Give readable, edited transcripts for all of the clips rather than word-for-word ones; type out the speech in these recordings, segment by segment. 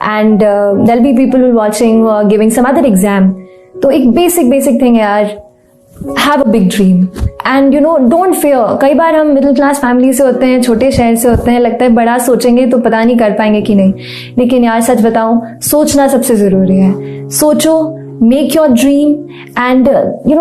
and there'll be people who are watching who are giving some other exam. तो एक basic thing है यार, have a big dream and don't fear. कई बार हम middle class family से होते हैं, छोटे शहर से होते हैं, लगता है बड़ा सोचेंगे तो पता नहीं कर पाएंगे कि नहीं, लेकिन यार सच बताऊं, सोचना सबसे जरूरी है. सोचो, make your dream and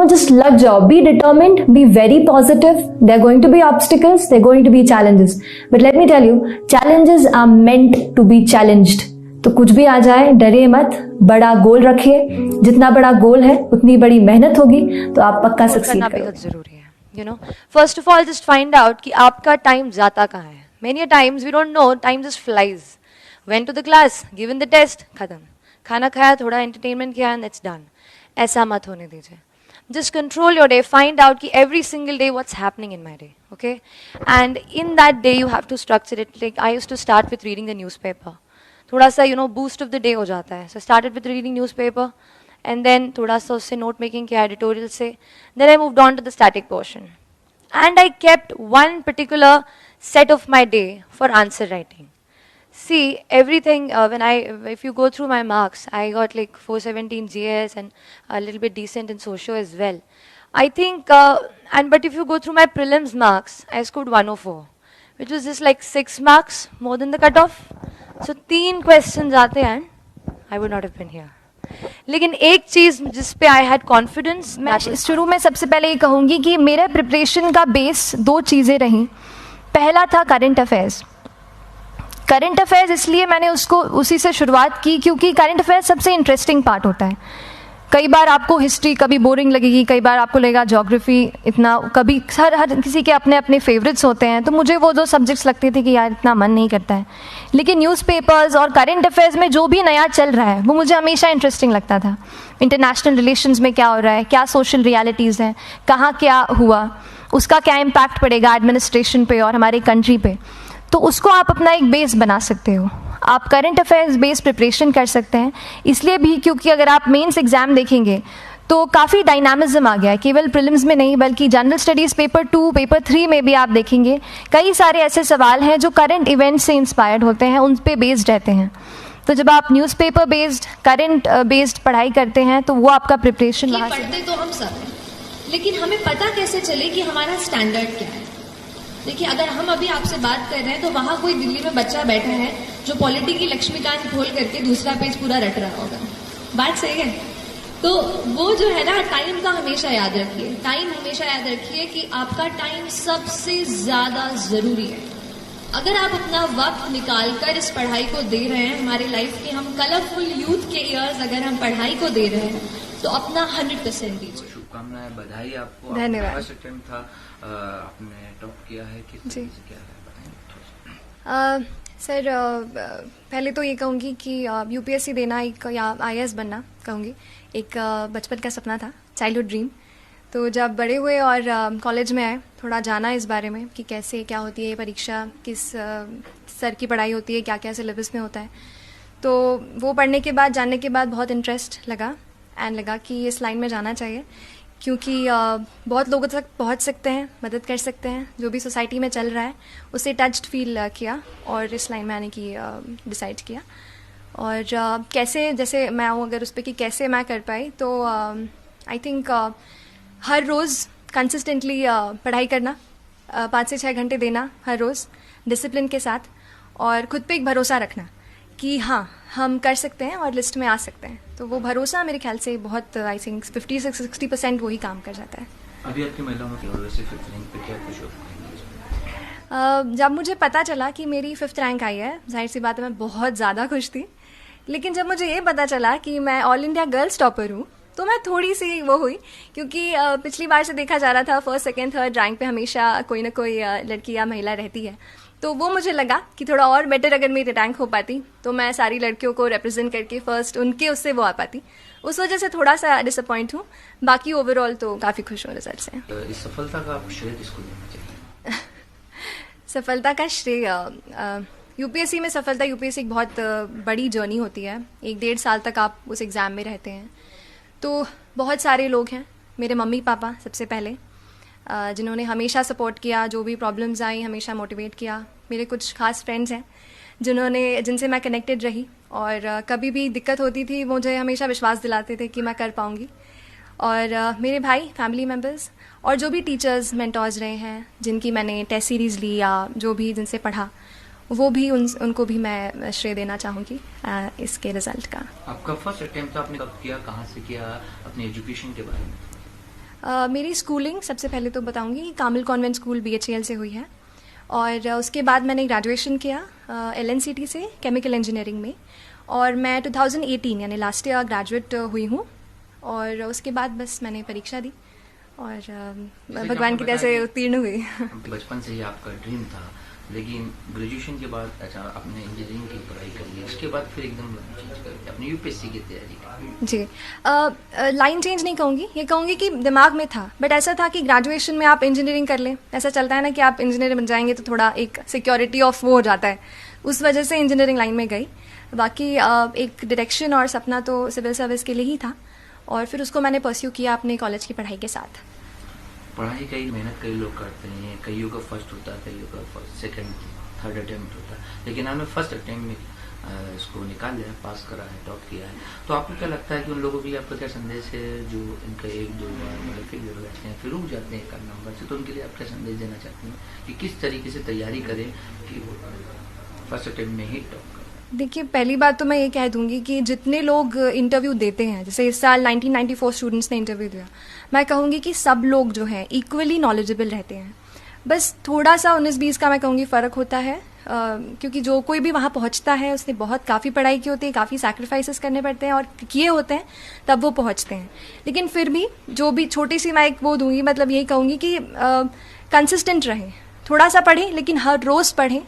just लग जाओ. Be determined, be very positive. There are going to be obstacles, there are going to be challenges, but let me tell you, challenges are meant to be challenged. तो कुछ भी आ जाए डरे मत, बड़ा गोल रखिए. जितना बड़ा गोल है उतनी बड़ी मेहनत होगी, तो आप पक्का सक्सीड करोगे. जरूरी है. First of all, just find out कि आपका टाइम जाता कहाँ है. Many a times we don't know, time just flies. Went to the class, given the test, खत्म. खाना खाया, थोड़ा एंटरटेनमेंट किया, and it's done. ऐसा मत होने दीजिए. Just control your day. Find out कि every single day what's happening in my day, okay? And in that day you have to structure it. Like I used to start with reading the newspaper. थोड़ा सा boost of the day हो जाता है. So I started with reading newspaper, and then थोड़ा सा उससे note making किया editorial से. Then I moved on to the static portion, and I kept one particular set of my day for answer writing. See, everything, if you go through my marks, I got like 417 GS and a little bit decent in socio as well. I think, but if you go through my prelims marks, I scored 104, which was just like 6 marks more than the cutoff. So 3 questions आते हैं, I would not have been here. लेकिन एक चीज जिस पे I had confidence, मैं शुरू में सबसे पहले ये कहूँगी कि मेरे प्रिपरेशन का बेस 2 चीज़ें रहीं. पहला था करंट अफेयर्स. करंट अफेयर्स इसलिए मैंने उसको उसी से शुरुआत की क्योंकि करंट अफेयर्स सबसे इंटरेस्टिंग पार्ट होता है. कई बार आपको हिस्ट्री कभी बोरिंग लगेगी, कई बार आपको लगेगा ज्योग्राफी इतना, कभी हर किसी के अपने अपने फेवरेट्स होते हैं. तो मुझे वो 2 सब्जेक्ट्स लगते थे कि यार इतना मन नहीं करता है, लेकिन न्यूज़पेपर्स और करंट अफेयर्स में जो भी नया चल रहा है वो मुझे हमेशा इंटरेस्टिंग लगता था. इंटरनेशनल रिलेशंस में क्या हो रहा है, क्या सोशल रियलिटीज़ हैं, कहाँ क्या हुआ, उसका क्या इम्पैक्ट पड़ेगा एडमिनिस्ट्रेशन पे और हमारे कंट्री पे. तो उसको आप अपना एक बेस बना सकते हो. आप करंट अफेयर्स बेस्ड प्रिपरेशन कर सकते हैं, इसलिए भी क्योंकि अगर आप मेंस एग्ज़ाम देखेंगे तो काफ़ी डायनामिज्म आ गया है. केवल प्रीलिम्स में नहीं बल्कि जनरल स्टडीज़ पेपर 2, पेपर 3 में भी आप देखेंगे कई सारे ऐसे सवाल हैं जो करंट इवेंट्स से इंस्पायर्ड होते हैं, उन पे बेस्ड रहते हैं. तो जब आप न्यूज़पेपर बेस्ड, करंट बेस्ड पढ़ाई करते हैं तो वो आपका प्रिपरेशन वहाँ से. पढ़ते तो हम सब हैं, लेकिन हमें पता कैसे चले कि हमारा स्टैंडर्ड क्या है. देखिए, अगर हम अभी आपसे बात कर रहे हैं तो वहां कोई दिल्ली में बच्चा बैठा है जो पॉलिटी की लक्ष्मीकांत खोल करके दूसरा पेज पूरा रट रहा होगा. बात सही है. तो वो जो है ना, टाइम का हमेशा याद रखिए. टाइम हमेशा याद रखिए कि आपका टाइम सबसे ज्यादा जरूरी है. अगर आप अपना वक्त निकाल कर इस पढ़ाई को दे रहे हैं, हमारी लाइफ के हम कलरफुल यूथ के ईयर्स अगर हम पढ़ाई को दे रहे हैं तो अपना 100% दीजिए. शुभकामनाएं, बधाई आपको. धन्यवाद. फर्स्ट अटेम्प्ट था, आपने टॉप किया है, किस तरह से क्या है बताएं. सर, पहले तो ये कहूँगी कि यूपीएससी देना एक, या आईएएस बनना कहूँगी, एक बचपन का सपना था, चाइल्डहुड ड्रीम. तो जब बड़े हुए और कॉलेज में आए, थोड़ा जाना इस बारे में कि कैसे क्या होती है ये परीक्षा, किस सर की पढ़ाई होती है, क्या क्या सिलेबस में होता है. तो वो पढ़ने के बाद, जानने के बाद बहुत इंटरेस्ट लगा एंड लगा कि इस लाइन में जाना चाहिए क्योंकि बहुत लोगों तक पहुंच सकते हैं, मदद कर सकते हैं, जो भी सोसाइटी में चल रहा है उससे टच्ड फील किया और इस लाइन में आने की डिसाइड किया. और कैसे, जैसे मैं हूँ अगर उस पर कि कैसे मैं कर पाई, तो I think her rose consistently पढ़ाई करना, 5 से 6 घंटे देना हर रोज़ डिसिप्लिन के साथ, और खुद पे एक भरोसा रखना कि हाँ हम कर सकते हैं और लिस्ट में आ सकते हैं. तो वो भरोसा मेरे ख्याल से बहुत, आई थिंक 50 से 60% वही काम कर जाता है. अभी आपकी महिलाओं में वैसे 5th रैंक पे क्या खुश हो? जब मुझे पता चला कि मेरी 5th रैंक आई है, जाहिर सी बात है मैं बहुत ज़्यादा खुश थी. लेकिन जब मुझे ये पता चला कि मैं ऑल इंडिया गर्ल्स टॉपर हूँ तो मैं थोड़ी सी वो हुई, क्योंकि पिछली बार से देखा जा रहा था 1st, 2nd, 3rd रैंक पे हमेशा कोई ना कोई लड़की या महिला रहती है. तो वो मुझे लगा कि थोड़ा और बेटर अगर मेरी रैंक हो पाती तो मैं सारी लड़कियों को रिप्रेजेंट करके फर्स्ट उनके उससे वो आ पाती. उस वजह से थोड़ा सा डिसअपॉइंट हूँ. बाकी ओवरऑल तो काफ़ी खुश हूँ रिजल्ट से. इस सफलता का आप श्रेय किसको देना चाहिए? सफलता का श्रेय, यूपीएससी में सफलता, यूपीएससी एक बहुत बड़ी जर्नी होती है. 1-1.5 साल तक आप उस एग्ज़ाम में रहते हैं. तो बहुत सारे लोग हैं. मेरे मम्मी पापा सबसे पहले, जिन्होंने हमेशा सपोर्ट किया, जो भी प्रॉब्लम्स आई हमेशा मोटिवेट किया. मेरे कुछ खास फ्रेंड्स हैं जिनसे मैं कनेक्टेड रही, और कभी भी दिक्कत होती थी मुझे हमेशा विश्वास दिलाते थे कि मैं कर पाऊँगी। और मेरे भाई, फैमिली मेम्बर्स और जो भी टीचर्स, मेंटर्स रहे हैं, जिनकी मैंने टेस्ट सीरीज़ ली या जो भी जिनसे पढ़ा, वो भी उनको भी मैं श्रेय देना चाहूँगी इसके रिज़ल्ट का। आपका फर्स्ट अटेम्प्ट आपने कब किया, कहाँ से किया, अपनी एजुकेशन के बारे में? मेरी स्कूलिंग सबसे पहले तो बताऊँगी कामिल कॉन्वेंट स्कूल BHEL से हुई है, और उसके बाद मैंने ग्रेजुएशन किया LNCT से केमिकल इंजीनियरिंग में, और मैं 2018 यानी लास्ट ईयर ग्रेजुएट हुई हूँ। और उसके बाद बस मैंने परीक्षा दी और भगवान की दया से उत्तीर्ण हुई। बचपन से ही आपका ड्रीम था, लेकिन ग्रेजुएशन के बाद अच्छा आपने इंजीनियरिंग की पढ़ाई कर ली, उसके बाद फिर एकदम चेंज करके अपनी UPSC की तैयारी की। जी, लाइन चेंज नहीं कहूँगी, ये कहूँगी कि दिमाग में था, बट ऐसा था कि ग्रेजुएशन में आप इंजीनियरिंग कर लें, ऐसा चलता है ना कि आप इंजीनियर बन जाएंगे तो थोड़ा एक सिक्योरिटी ऑफ वो हो जाता है, उस वजह से इंजीनियरिंग लाइन में गई। बाकी एक डायरेक्शन और सपना तो सिविल सर्विस के लिए ही था, और फिर उसको मैंने परस्यू किया अपने कॉलेज की पढ़ाई के साथ। पढ़ाई कई मेहनत कई लोग करते हैं, कईयों का फर्स्ट होता है, कईयों का फर्स्ट, सेकंड, थर्ड अटेम्प्ट होता है, लेकिन आपने फर्स्ट अटेम्प्ट में इसको निकाल लिया, पास करा है, टॉप किया है। तो आपको क्या लगता है कि उन लोगों के लिए आपका क्या संदेश है जो इनका 1-2 बार मतलब फिर बैठते हैं, फिर रुक जाते हैं एक नंबर से, तो उनके लिए आप क्या संदेश देना चाहते हैं कि किस तरीके से तैयारी करें कि वो फर्स्ट अटेम्प्ट में ही टॉप? देखिए, पहली बात तो मैं ये कह दूंगी कि जितने लोग इंटरव्यू देते हैं, जैसे इस साल 1994 स्टूडेंट्स ने इंटरव्यू दिया, मैं कहूँगी कि सब लोग जो हैं इक्वली नॉलेजेबल रहते हैं। बस थोड़ा सा 19-20 का मैं कहूँगी फ़र्क होता है, क्योंकि जो कोई भी वहाँ पहुँचता है उसने काफ़ी पढ़ाई की होती है, काफ़ी सैक्रिफाइसेस करने पड़ते हैं और किए होते हैं, तब वो पहुँचते हैं। लेकिन फिर भी जो भी छोटी सी मैं एक वो दूंगी, मतलब यही कहूँगी कि कंसिस्टेंट रहें, थोड़ा सा पढ़ें, लेकिन हर रोज़ पढ़ें,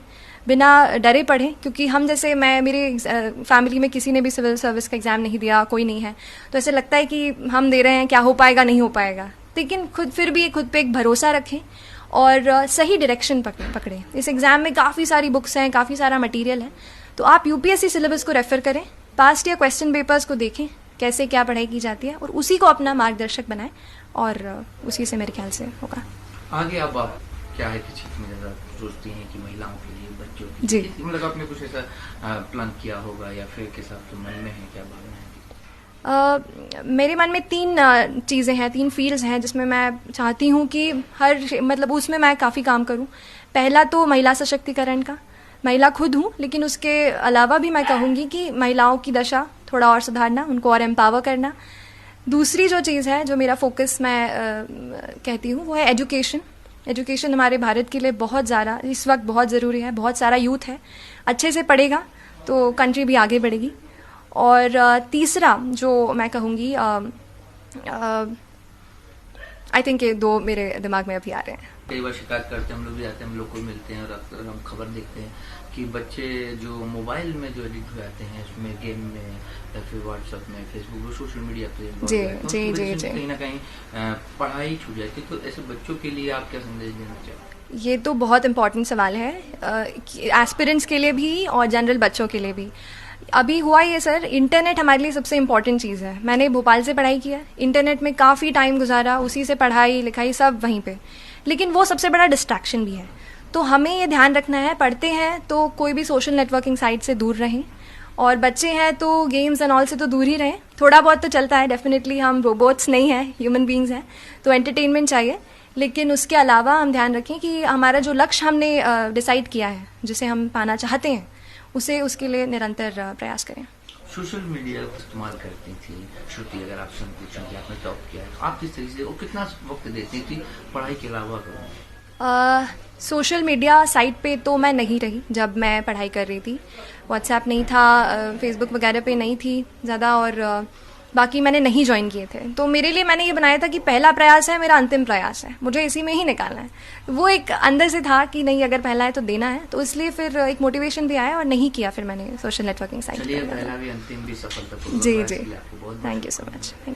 बिना डरे पढ़ें, क्योंकि हम जैसे मेरे फैमिली में किसी ने भी सिविल सर्विस का एग्ज़ाम नहीं दिया, कोई नहीं है, तो ऐसे लगता है कि हम दे रहे हैं, क्या हो पाएगा, नहीं हो पाएगा। लेकिन फिर भी खुद पे एक भरोसा रखें और सही डायरेक्शन पकड़ें। इस एग्ज़ाम में काफ़ी सारी बुक्स हैं, काफ़ी सारा मटेरियल है, तो आप UPSC सिलेबस को रेफ़र करें, पास्ट या क्वेश्चन पेपर्स को देखें, कैसे क्या पढ़ाई की जाती है, और उसी को अपना मार्गदर्शक बनाएं, और उसी से मेरे ख्याल से होगा। आगे अब आप क्या है कि क्षेत्र में ज़्यादा सोचती हैं कि महिलाओं के लिए, बच्चों के जी, लिए, मतलब आपने कुछ ऐसा प्लान किया होगा या फिर किस आपके मन में है, क्या भावना है? मेरे मन में 3 चीज़ें हैं, 3 फील्ड्स हैं जिसमें मैं चाहती हूँ कि मतलब उसमें मैं काफ़ी काम करूँ। पहला तो महिला सशक्तिकरण का, महिला खुद हूँ, लेकिन उसके अलावा भी मैं कहूँगी कि महिलाओं की दशा थोड़ा और सुधारना, उनको और एम्पावर करना। दूसरी जो चीज़ है, जो मेरा फोकस मैं कहती हूँ, वो है एजुकेशन हमारे भारत के लिए बहुत ज़्यादा इस वक्त बहुत ज़रूरी है। बहुत सारा यूथ है, अच्छे से पढ़ेगा तो कंट्री भी आगे बढ़ेगी। और तीसरा जो मैं कहूँगी, आई थिंक ये 2 मेरे दिमाग में अभी आ रहे हैं। कई बार शिकायत करते हैं, हम लोग भी आते हैं, हम लोग को मिलते हैं और अक्सर हम खबर देखते हैं कि बच्चे जो मोबाइल में जो एडिक्ट हो जाते हैं, उसमें गेम में या फिर व्हाट्सएप में, फेसबुक, सोशल मीडिया पे कहीं ना कहीं पढ़ाई छूट जाती है। तो ऐसे बच्चों के लिए आप क्या संदेश देना चाहते हैं? ये तो बहुत इम्पोर्टेंट सवाल है, एस्पिरेंट्स के लिए भी और जनरल बच्चों के लिए भी। अभी हुआ ये सर, इंटरनेट हमारे लिए सबसे इम्पॉर्टेंट चीज़ है। मैंने भोपाल से पढ़ाई किया, इंटरनेट में काफ़ी टाइम गुजारा, उसी से पढ़ाई लिखाई सब वहीं पे, लेकिन वो सबसे बड़ा डिस्ट्रैक्शन भी है। तो हमें ये ध्यान रखना है, पढ़ते हैं तो कोई भी सोशल नेटवर्किंग साइट से दूर रहें, और बच्चे हैं तो गेम्स एंड ऑल से तो दूर ही रहें। थोड़ा बहुत तो चलता है, डेफिनेटली हम रोबोट्स नहीं हैं, ह्यूमन बींग्स हैं, तो एंटरटेनमेंट चाहिए, लेकिन उसके अलावा हम ध्यान रखें कि हमारा जो लक्ष्य हमने डिसाइड किया है, जिसे हम पाना चाहते हैं, उसके लिए निरंतर प्रयास करें। सोशल मीडिया का इस्तेमाल करती थी श्रुति, अगर आपसे पूछूं कि आपने टॉप किया है, आप किस तरीके से और कितना वक्त देती थी पढ़ाई के अलावा? सोशल मीडिया साइट पे तो मैं नहीं रही जब मैं पढ़ाई कर रही थी। व्हाट्सएप नहीं था, फेसबुक वगैरह पे नहीं थी ज़्यादा, और बाकी मैंने नहीं ज्वाइन किए थे। तो मेरे लिए मैंने ये बनाया था कि पहला प्रयास है मेरा, अंतिम प्रयास है, मुझे इसी में ही निकालना है। वो एक अंदर से था कि नहीं, अगर पहला है तो देना है, तो इसलिए फिर एक मोटिवेशन भी आया और नहीं किया फिर मैंने सोशल नेटवर्किंग साइट। चलिए, पहला भी अंतिम भी सफलतापूर्वक। जी, thank you so much, thank you.